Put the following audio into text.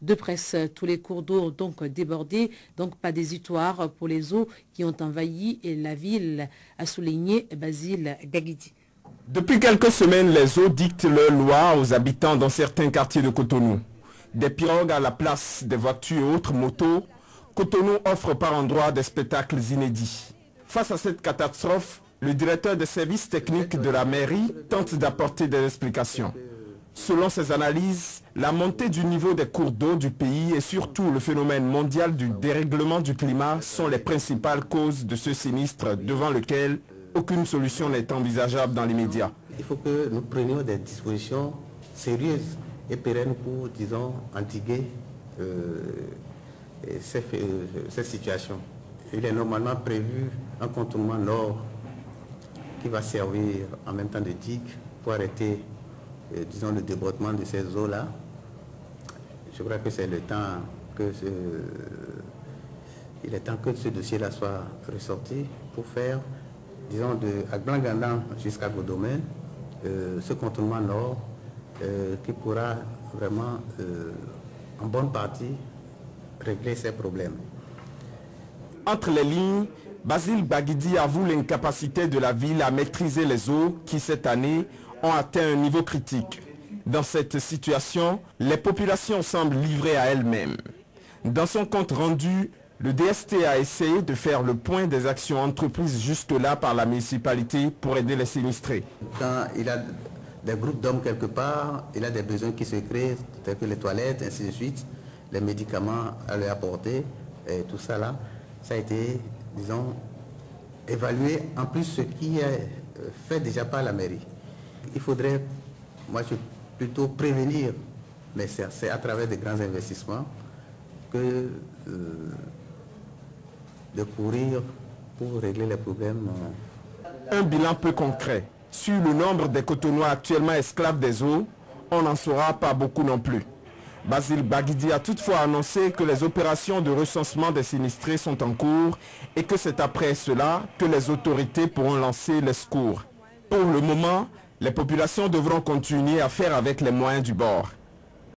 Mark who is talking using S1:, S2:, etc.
S1: de presse. Tous les cours d'eau ont donc débordé, donc pas d'hésitoire pour les eaux qui ont envahi la ville, a souligné Basile Gagidi.
S2: Depuis quelques semaines, les eaux dictent leurs lois aux habitants dans certains quartiers de Cotonou. Des pirogues à la place des voitures et autres motos, Cotonou offre par endroits des spectacles inédits. Face à cette catastrophe, le directeur des services techniques de la mairie tente d'apporter des explications. Selon ses analyses, la montée du niveau des cours d'eau du pays et surtout le phénomène mondial du dérèglement du climat sont les principales causes de ce sinistre devant lequel aucune solution n'est envisageable dans l'immédiat.
S3: Il faut que nous prenions des dispositions sérieuses et pérennes pour, disons, endiguer cette situation. Il est normalement prévu un contournement nord qui va servir en même temps de digue pour arrêter, disons, le débordement de ces eaux-là. Je crois que c'est le temps que il est temps que ce dossier-là soit ressorti pour faire, disons, de Agbangandan jusqu'à Godomène, ce contournement nord qui pourra vraiment, en bonne partie, régler ces problèmes.
S2: Entre les lignes, Basile Gagidi avoue l'incapacité de la ville à maîtriser les eaux qui, cette année, ont atteint un niveau critique. Dans cette situation, les populations semblent livrées à elles-mêmes. Dans son compte rendu, le DST a essayé de faire le point des actions entreprises jusque-là par la municipalité pour aider les sinistrés.
S3: Quand il a des groupes d'hommes quelque part, il a des besoins qui se créent, tels que les toilettes, ainsi de suite, les médicaments à lui apporter, et tout ça là, ça a été, disons, évalué en plus ce qui est fait déjà par la mairie. Il faudrait, moi je plutôt prévenir, mais c'est à travers des grands investissements que de courir pour régler les problèmes.
S2: Un bilan peu concret. Sur le nombre des Cotonois actuellement esclaves des eaux, on n'en saura pas beaucoup non plus. Basile Gagidi a toutefois annoncé que les opérations de recensement des sinistrés sont en cours et que c'est après cela que les autorités pourront lancer les secours. Pour le moment, les populations devront continuer à faire avec les moyens du bord.